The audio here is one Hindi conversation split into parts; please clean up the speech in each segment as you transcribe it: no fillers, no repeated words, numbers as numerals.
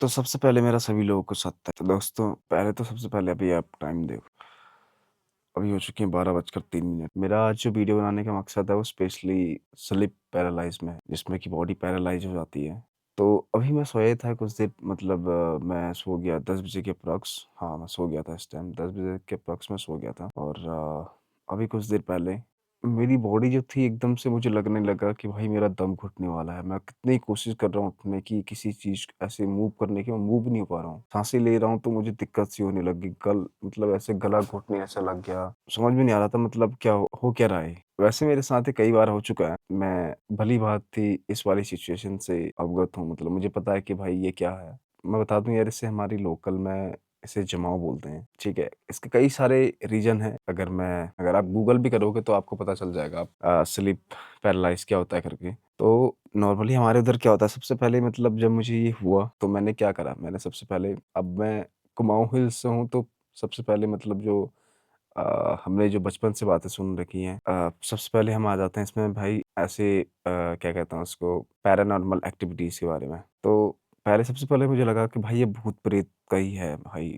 तो सबसे पहले मेरा सभी लोगों को सत्य है। तो दोस्तों पहले तो सबसे पहले अभी आप टाइम देखो। अभी हो चुके हैं 12:03। मेरा आज जो वीडियो बनाने का मकसद है वो स्पेशली स्लीप पैरालाइज में है, जिसमें कि बॉडी पैरालाइज हो जाती है। तो अभी मैं सोया था कुछ देर मतलब मैं सो गया 10 बजे के अप्रॉक्स। हाँ, मैं सो गया था इस टाइम 10 बजे के अप्रॉक्स में सो गया था और अभी कुछ देर पहले मेरी बॉडी जो थी एकदम से मुझे लगने लगा कि भाई मेरा दम घुटने वाला है। मैं कितनी कोशिश कर रहा हूँ उठने की, किसी चीज़ ऐसे मूव करने की, मैं मूव नहीं हो पा रहा हूँ। साँसें ले रहा हूँ तो मुझे दिक्कत सी होने लगी। मतलब ऐसे गला घुटने ऐसा लग गया। समझ में नहीं आ रहा था मतलब क्या हो क्या रहा है? वैसे मेरे साथ ये कई बार हो चुका है। मैं भली-भाँति इस वाली सिचुएशन से अवगत हूँ, मतलब मुझे पता है कि भाई ये क्या है। मैं बता दूँ यार, इसे हमारी लोकल में इसे जमाव बोलते हैं, ठीक है? इसके कई सारे रीज़न हैं। अगर आप गूगल भी करोगे तो आपको पता चल जाएगा स्लीप पैरालाइज़ क्या होता है करके। तो नॉर्मली हमारे उधर क्या होता है, सबसे पहले मतलब जब मुझे ये हुआ तो मैंने क्या करा, मैंने सबसे पहले, अब मैं कुमाऊँ हिल्स से हूँ तो सबसे पहले मतलब जो हमने जो बचपन से बातें सुन रखी हैं, सबसे पहले हम आ जाते हैं इसमें भाई ऐसे क्या कहते हैं उसको, पैरानॉर्मल एक्टिविटीज़ के बारे में। तो पहले सबसे पहले मुझे लगा कि भाई ये भूत-प्रेत का ही है भाई।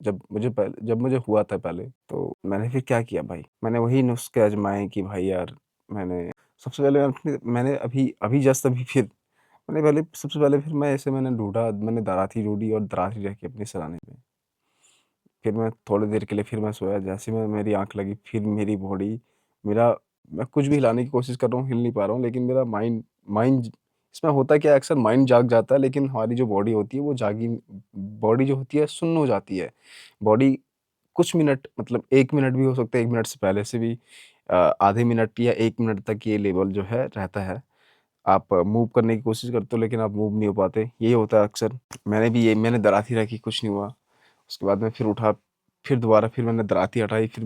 जब मुझे हुआ था पहले, तो मैंने फिर क्या किया भाई, मैंने वही नुस्खे आज़माए कि भाई यार, मैंने सबसे पहले मैंने अभी अभी जस्ट अभी फिर मैंने पहले सबसे पहले फिर मैंने ढूँढा, मैंने दराँती ढूँढी और दराँती रखी अपने सिरहाने पे। फिर मैं थोड़ी देर के लिए फिर मैं सोया, जैसे मैं मेरी आँख लगी फिर मेरी बॉडी, मेरा मैं कुछ भी हिलाने की कोशिश कर रहा हूँ, हिल नहीं पा रहा हूँ, लेकिन मेरा माइंड माइंड इसमें होता क्या है, अक्सर माइंड जाग जाता है लेकिन हमारी जो बॉडी होती है वो जागी, बॉडी जो होती है सुन्न हो जाती है। बॉडी कुछ मिनट, मतलब 1 मिनट भी हो सकता है, 1 मिनट से पहले से भी आधे मिनट या 1 मिनट तक ये लेवल जो है रहता है। आप मूव करने की कोशिश करते हो लेकिन आप मूव नहीं हो पाते, यही होता है अक्सर। मैंने दराँती रखी, कुछ नहीं हुआ। उसके बाद मैं फिर उठा, फिर दोबारा फिर मैंने दराँती हटाई, फिर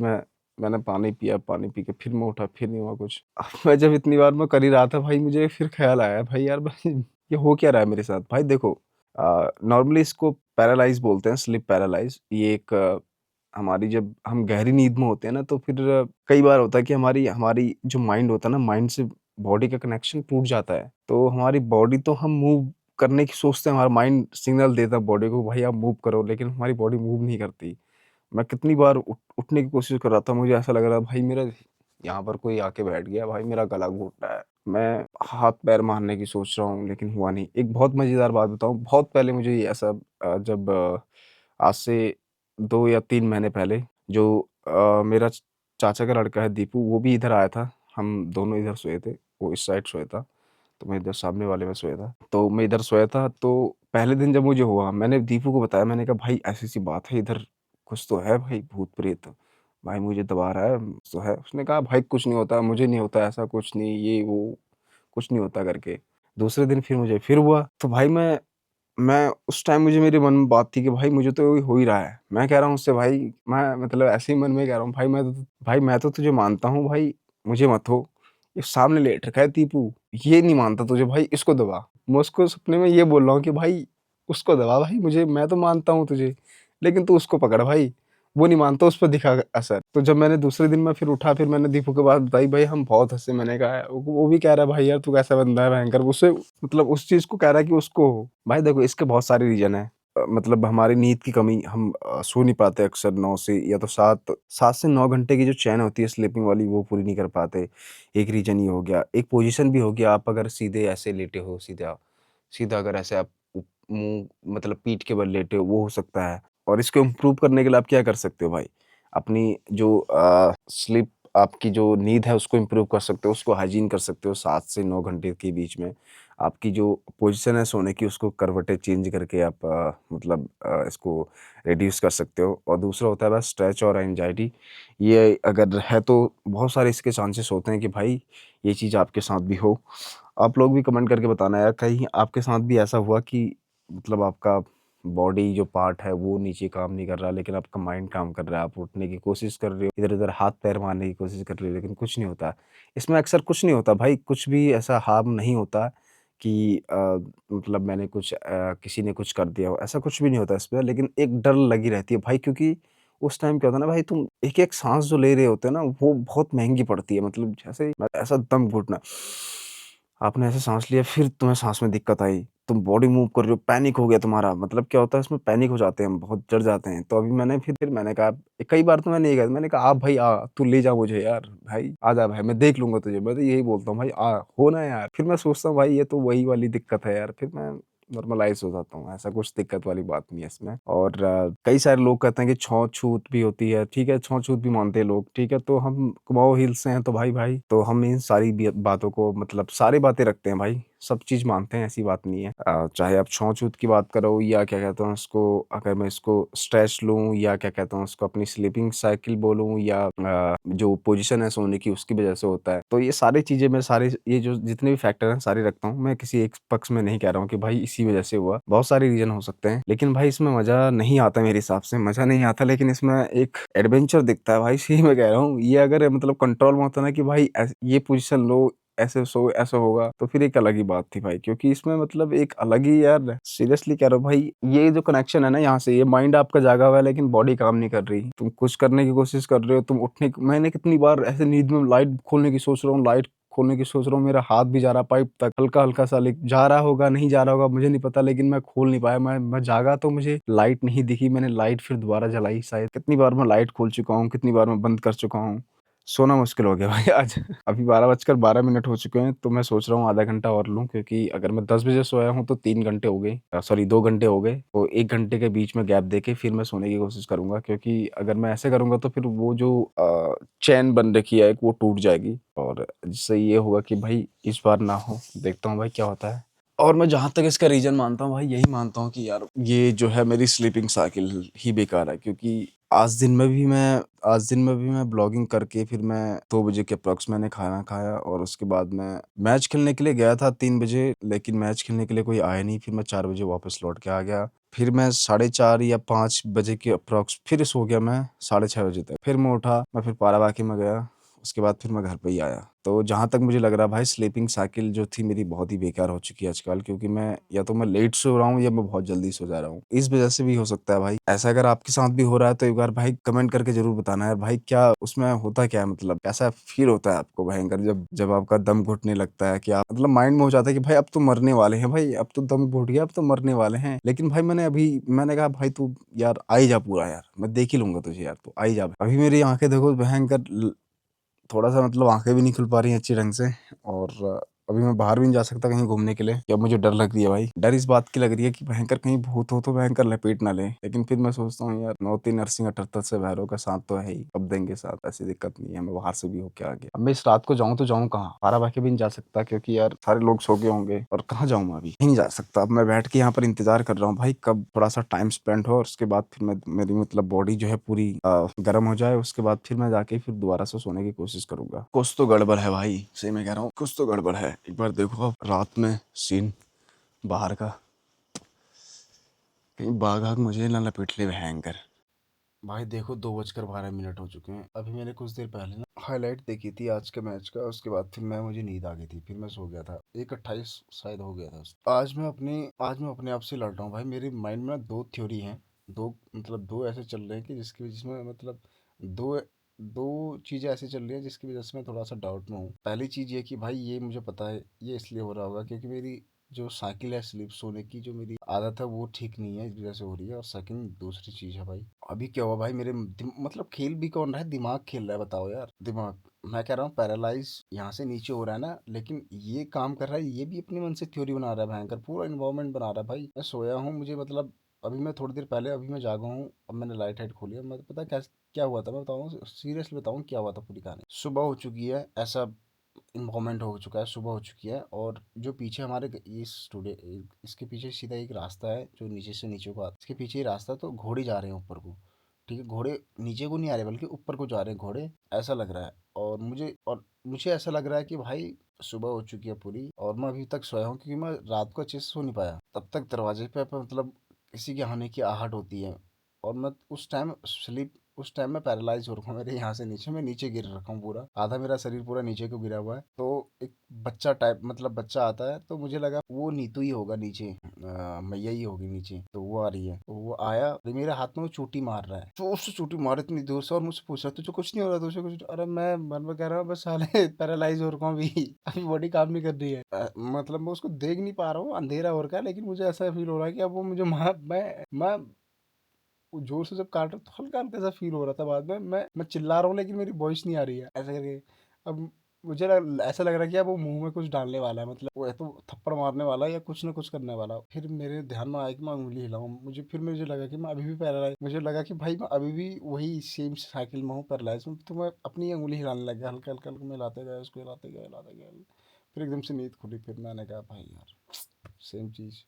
मैंने पानी पिया, पानी पी के फिर मैं उठा, फिर नहीं हुआ कुछ। अब मैं जब इतनी बार मैं कर ही रहा था भाई, मुझे फिर ख़्याल आया भाई यार भाई ये हो क्या रहा है मेरे साथ? भाई देखो, नॉर्मली इसको पैरालाइज़ बोलते हैं, स्लीप पैरालाइज़। ये एक हमारी जब हम गहरी नींद में होते हैं ना, तो फिर कई बार होता है कि हमारी हमारी जो माइंड होता है ना, माइंड से बॉडी का कनेक्शन टूट जाता है। तो हमारी बॉडी, तो हम मूव करने की सोचते हैं, हमारा माइंड सिग्नल देता है बॉडी को भाई आप मूव करो, लेकिन हमारी बॉडी मूव नहीं करती। मैं कितनी बार उठने की कोशिश कर रहा था, मुझे ऐसा लग रहा था भाई मेरा यहाँ पर कोई आके बैठ गया, भाई मेरा गला घोट रहा है। मैं हाथ-पैर मारने की सोच रहा हूँ लेकिन हुआ नहीं। एक बहुत मज़ेदार बात बताऊँ, बहुत पहले मुझे ये ऐसा जब आज से 2 या 3 महीने पहले, जो मेरा चाचा का लड़का है दीपू, वो भी इधर आया था। हम दोनों इधर सोए थे। वो इस साइड सोया था, तो मैं इधर सामने वाले में सोया था। तो मैं इधर सोया था, तो पहले दिन जब मुझे हुआ, मैंने दीपू को बताया, मैंने कहा भाई ऐसी-ऐसी बात है इधर, कुछ तो है भाई, भूत-प्रेत, भाई मुझे दबा रहा है, कुछ तो है। उसने कहा भाई कुछ नहीं होता, मुझे नहीं होता ऐसा कुछ नहीं, ये वो, कुछ नहीं होता करके। दूसरे दिन फिर मुझे फिर हुआ, तो भाई मैं उस टाइम मुझे मेरे मन में बात थी कि भाई मुझे तो ये हो ही रहा है। मैं कह रहा हूँ उससे भाई, मैं मतलब ऐसे ही मन में कह रहा हूँ भाई मैं तो तुझे मानता हूँ भाई, मुझे मत हो। ये सामने लेट रखा है दीपू, ये नहीं मानता तुझे भाई, इसको दबा। मैं उसको सपने में ये बोल रहा हूँ कि भाई उसको दबा भाई, मुझे, मैं तो मानता हूँ तुझे, लेकिन तू उसको पकड़ भाई, वो नहीं मानता, उस पर दिखा असर। तो जब मैंने दूसरे दिन मैं फिर उठा, फिर मैंने दीपू को बात बताई, भाई हम बहुत हँसे। मैंने कहा, वो भी कह रहा है भाई यार तू कैसा बंदा है भयंकर, उससे मतलब उस चीज़ को कह रहा है कि उसको हो। भाई देखो इसके बहुत सारे रीज़न हैं। मतलब हमारी नींद की कमी, हम सो नहीं पाते अक्सर 9 से या तो 7 से 9 घंटे की जो चैन होती है स्लीपिंग वाली, वो पूरी नहीं कर पाते। एक रीज़न ये हो गया। एक पोज़ीशन भी हो गया, आप अगर सीधे ऐसे लेटे हो, सीधा अगर ऐसे आप मुँह मतलब पीठ के बल लेटे हो, वो हो सकता है। और इसको इम्प्रूव करने के लिए आप क्या कर सकते हो भाई? अपनी जो स्लीप, आपकी जो नींद है उसको इम्प्रूव कर सकते हो, उसको हाइजीन कर सकते हो 7 से 9 घंटे के बीच में। आपकी जो पोज़ीशन है सोने की, उसको करवटें चेंज करके आप मतलब इसको रिड्यूस कर सकते हो। और दूसरा होता है बस स्ट्रेच और एंग्ज़ायटी। ये अगर है तो बहुत सारे इसके चांसेस होते हैं कि भाई ये चीज़ आपके साथ भी हो। आप लोग भी कमेंट करके बताना यार, कहीं आपके साथ भी ऐसा हुआ कि मतलब आपका बॉडी जो पार्ट है वो नीचे काम नहीं कर रहा, लेकिन आपका माइंड काम कर रहा है, आप उठने की कोशिश कर रहे हो, इधर-उधर हाथ-पैर मारने की कोशिश कर रहे हो, लेकिन कुछ नहीं होता। इसमें अक्सर कुछ नहीं होता भाई, कुछ भी ऐसा हार्म नहीं होता कि मतलब मैंने कुछ किसी ने कुछ कर दिया हो, ऐसा कुछ भी नहीं होता इसमें, लेकिन एक डर लगी रहती है भाई, क्योंकि उस टाइम क्या होता है ना भाई, तुम एक-एक साँस जो ले रहे होते हो ना, वो बहुत महँगी पड़ती है, मतलब जैसे ऐसा दम घुटना आपने ऐसे साँस लिया, फिर तुम्हें साँस में दिक्कत आई, तुम बॉडी मूव कर रहे हो, पैनिक हो गया तुम्हारा, मतलब क्या होता है इसमें पैनिक हो जाते हैं हम, बहुत डर जाते हैं। तो अभी मैंने फिर मैंने कहा कई बार तो मैंने ये कहा, मैंने कहा, "आ भाई आ, तू ले जा मुझे यार, भाई आ जा भाई, मैं देख लूँगा तुझे।" मैं तो यही बोलता हूँ, "भाई आ, हो ना यार।" फिर मैं सोचता हूँ भाई ये तो वही वाली दिक्कत है यार, फिर मैं नॉर्मलाइज़ हो जाता हूँ, ऐसा कुछ दिक्कत वाली बात नहीं है इसमें। और कई सारे लोग कहते हैं कि छूत-छूत भी होती है, ठीक है, छूत भी मानते हैं लोग, ठीक है, तो हम कुमाऊँ हिल्स से हैं तो भाई, तो हम इन सारी बातों को मतलब सारी बातें रखते हैं भाई, सब चीज़ मानते हैं, ऐसी बात नहीं है। चाहे आप छूत की बात करो या क्या कहते हैं उसको, अगर मैं इसको स्ट्रेस लूँ या क्या कहते हैं उसको अपनी स्लीपिंग साइकिल बोलूँ या जो पोज़ीशन है सोने की उसकी वज़ह से होता है। तो ये सारी चीज़ें मैं सारे ये जो जितने भी फैक्टर हैं सारे रखता हूँ। मैं किसी एक पक्ष में नहीं कह रहा हूँ कि भाई इसी वज़ह से हुआ। बहुत सारे रीज़न हो सकते हैं, लेकिन भाई इसमें मज़ा नहीं आता मेरे हिसाब से, मज़ा नहीं आता, लेकिन इसमें एक एडवेंचर दिखता है भाई, सही में कह रहा हूँ। ये अगर मतलब कंट्रोल में होता ना कि भाई ये पोज़ीशन लो, ऐसे सो ऐसा होगा, तो फिर एक अलग ही बात थी भाई, क्योंकि इसमें मतलब एक अलग ही यार सीरियसली कह रहा हूँ भाई, ये जो कनेक्शन है ना यहाँ से, ये माइंड आपका जागा हुआ है लेकिन बॉडी काम नहीं कर रही। तुम कुछ करने की कोशिश कर रहे हो, तुम उठने की, मैंने कितनी बार ऐसे नींद में लाइट खोलने की सोच रहा हूँ, लाइट खोलने की सोच रहा हूँ, मेरा हाथ भी जा रहा पाइप तक, हल्का-हल्का सा लिक जा रहा होगा, नहीं जा रहा होगा मुझे नहीं पता, लेकिन मैं खोल नहीं पाया। मैं जागा तो मुझे लाइट नहीं दिखी, मैंने लाइट फिर दोबारा जलाई शायद। कितनी बार मैं लाइट खोल चुका हूँ, कितनी बार मैं बंद कर चुका हूँ। सोना मुश्किल हो गया भाई आज। अभी 12 बजकर 12 मिनट हो चुके हैं, तो मैं सोच रहा हूँ आधा घंटा और लूँ, क्योंकि अगर मैं 10 बजे सोया हूँ तो 3 घंटे हो गए, सॉरी 2 घंटे हो गए, तो 1 घंटे के बीच में गैप देके फिर मैं सोने की कोशिश करूँगा, क्योंकि अगर मैं ऐसे करूँगा तो फिर वो जो चैन बन रखी है एक, वो टूट जाएगी, और जिससे ये होगा कि भाई इस बार ना हो, देखता हूँ भाई क्या होता है। और मैं जहाँ तक इसका रीज़न मानता हूँ भाई, यही मानता हूँ कि यार ये जो है मेरी स्लीपिंग साइकिल ही बेकार है, क्योंकि आज दिन में भी मैं ब्लॉगिंग करके फिर मैं 2 बजे के अप्रॉक्स मैंने खाना खाया, और उसके बाद मैं मैच खेलने के लिए गया था 3 बजे, लेकिन मैच खेलने के लिए कोई आया नहीं, फिर मैं 4 बजे वापस लौट के आ गया। फिर मैं साढ़े 4 या 5 बजे के अप्रॉक्स फिर सो गया मैं, साढ़े 6 बजे तक। फिर मैं उठा, मैं फिर पाराबाकी में गया, उसके बाद फिर मैं घर पे ही आया। तो जहाँ तक मुझे लग रहा है भाई, स्लीपिंग साइकिल जो थी मेरी बहुत ही बेकार हो चुकी है आजकल, क्योंकि मैं या तो मैं लेट सो रहा हूँ या मैं बहुत जल्दी सो जा रहा हूँ। इस वज़ह से भी हो सकता है भाई। ऐसा अगर आपके साथ भी हो रहा है तो एक बार भाई कमेंट करके ज़रूर बताना यार भाई, क्या उसमें होता क्या है, मतलब कैसा फ़ील होता है आपको भयंकर, जब जब आपका दम घुटने लगता है, कि आप मतलब माइंड में हो जाता है कि भाई अब तो मरने वाले हैं भाई, अब तो दम घुट गया, अब तो मरने वाले हैं। लेकिन भाई मैंने कहा भाई तू यार आ ही जा पूरा यार, मैं देख ही लूँगा तुझे यार, तू आ ही जा। अभी मेरी आँखें देखो भयंकर थोड़ा-सा मतलब आँखें भी नहीं खुल पा रही हैं अच्छी ढंग से, और अभी मैं बाहर भी नहीं जा सकता कहीं घूमने के लिए, कि अब मुझे डर लग रही है भाई। डर इस बात की लग रही है कि भयंकर कहीं भूत हो तो भयंकर लपेट ना ले। लेकिन फिर मैं सोचता हूँ यार, "नौती नरसिंह अठत्तर से भैरव का साथ तो है ही, अब देंगे साथ, ऐसी दिक्कत नहीं है, मैं बाहर से भी होके आ गया। अब मैं इस रात को जाऊँ तो जाऊँ कहाँ? बाराबांकी भी नहीं जा सकता, क्योंकि यार सारे लोग सो गए होंगे, और कहाँ जाऊँ मैं अभी? कहीं नहीं जा सकता। अब मैं बैठ के यहाँ पर इंतज़ार कर रहा हूँ भाई, कब थोड़ा-सा टाइम स्पेंड हो, और उसके बाद फिर मेरी मतलब बॉडी जो है पूरी गर्म हो जाए, उसके बाद फिर मैं जाके फिर दोबारा से सोने की कोशिश करूँगा। कुछ तो गड़बड़ है भाई, सही में कह रहा हूँ, कुछ तो गड़बड़ है। एक बार देखो आप रात में सीन बाहर का, कहीं बाघ-आघ मुझे ना लपेट ले भयंकर। भाई देखो 2:12 हो चुके हैं। अभी मैंने कुछ देर पहले ना हाइलाइट देखी थी आज के मैच का, उसके बाद फिर मुझे नींद आ गई थी, फिर मैं सो गया था। 1:28 शायद हो गया था। आज मैं अपने आप से लड़ रहा हूँ भाई, मेरे माइंड में ना 2 थ्योरी हैं। 2 मतलब 2 ऐसे चल रहे हैं कि जिसमें मतलब 2 2 चीज़ें ऐसी चल रही हैं जिसकी वज़ह से मैं थोड़ा-सा डाउट में हूँ। पहली चीज़ ये कि भाई ये मुझे पता है, ये इसलिए हो रहा होगा क्योंकि मेरी जो साइकिल है स्लीप सोने की, जो मेरी आदत है वो ठीक नहीं है, इस वज़ह से हो रही है। और सेकंड दूसरी चीज़ है भाई, अभी क्या हुआ भाई, मेरे मतलब खेल भी कौन रहा है, दिमाग खेल रहा है, बताओ यार। दिमाग, मैं कह रहा हूँ पैरालाइज यहाँ से नीचे हो रहा है ना, लेकिन ये काम कर रहा है, ये भी अपने मन से थ्योरी बना रहा है भयंकर, पूरा इन्वायरमेंट बना रहा है भाई। मैं सोया हूँ, मुझे मतलब अभी मैं थोड़ी देर पहले अभी मैं जागा हूँ, अब मैंने लाइट हाइट खोली है, मैं तो पता क्या क्या हुआ था, मैं बताऊँ सीरियसली बताऊँ क्या हुआ था पूरी कहानी। सुबह हो चुकी है, ऐसा इन्वॉल्वमेंट हो चुका है, सुबह हो चुकी है, और जो पीछे हमारे इस स्टूडियो, इसके पीछे सीधा एक रास्ता है जो नीचे से नीचे को आता है, इसके पीछे ही रास्ता है, तो घोड़े जा रहे हैं ऊपर को, ठीक है, घोड़े नीचे को नहीं आ रहे बल्कि ऊपर को जा रहे हैं घोड़े, ऐसा लग रहा है। और मुझे ऐसा लग रहा है कि भाई सुबह हो चुकी है पूरी, और मैं अभी तक सोया हूँ क्योंकि मैं रात को अच्छे से सो नहीं पाया, तब तक दरवाजे पे मतलब किसी के आने की आहट होती है, और मैं उस टाइम स्लीप उस टाइम मैं पैरालाइज हो रखा हूँ, मेरे यहाँ से नीचे, मैं नीचे गिर रखा हूँ पूरा, आधा मेरा शरीर पूरा नीचे को गिरा हुआ है। तो एक बच्चा टाइप, मतलब बच्चा आता है, तो मुझे लगा वो नीतू ही होगा नीचे, मैया ही होगी नीचे, तो वो आ रही है। तो वो आया, तो मेरे हाथ में वो चोटी मार रहा है, जोर से चोटी मार, इतनी जोर से, और मुझसे पूछ रहा है तुझे कुछ नहीं हो रहा, तुझे कुछ अरे मैं मन में कह रहा हूँ बस साले पैरालाइज हो रखा हूँ अभी, अभी बॉडी काम नहीं कर रही है। मतलब मैं उसको देख नहीं पा रहा हूँ, अंधेरा हो रखा है, लेकिन मुझे ऐसा फील हो रहा है कि अब वो मुझे मैं वो जोर से जब काट रहा, तो हल्का हल्का सा फील हो रहा था। बाद में मैं चिल्ला रहा हूँ, लेकिन मेरी वॉइस नहीं आ रही है, ऐसा करके। अब ऐसा लग रहा है कि अब वो मुंह में कुछ डालने वाला है, मतलब वो है तो थप्पड़ मारने वाला है या कुछ ना कुछ करने वाला है। फिर मेरे ध्यान में आया कि मैं उंगली हिलाऊं, मुझे लगा कि मैं अभी भी पैरालाइज, मुझे लगा कि भाई मैं अभी भी वही सेम साइकिल में हूँ, पैरालाइज में। तो मैं अपनी उंगली हिलाने लग गया, हल्का हल्का हल्का, मैं हिलाते गया उसको, हिलाते गया, हिलाते गया। फिर एकदम से नींद खुली, फिर मैंने कहा भाई यार सेम चीज़।